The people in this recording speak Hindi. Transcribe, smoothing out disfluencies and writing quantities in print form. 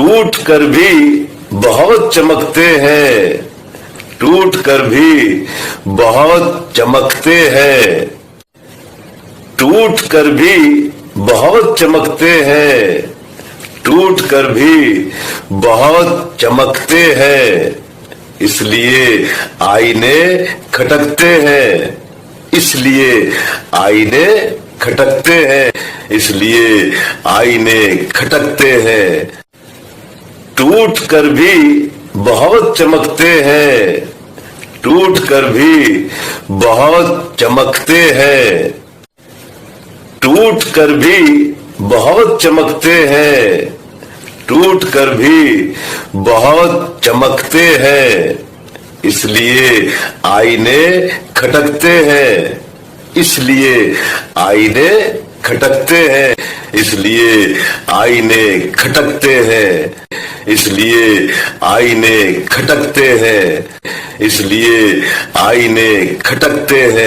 टूट कर भी बहुत चमकते हैं, टूट कर भी बहुत चमकते हैं, टूट कर भी बहुत चमकते हैं, टूट कर भी बहुत चमकते हैं, इसलिए आईने खटकते हैं, इसलिए आईने खटकते हैं, इसलिए आईने खटकते हैं। टूट कर भी बहुत चमकते हैं, टूट कर भी बहुत चमकते हैं, टूट कर भी बहुत चमकते हैं, टूट कर भी बहुत चमकते हैं, इसलिए आईने खटकते हैं, इसलिए आईने खटकते हैं, इसलिए आईने खटकते हैं, इसलिए आईने खटकते हैं, इसलिए आईने खटकते हैं।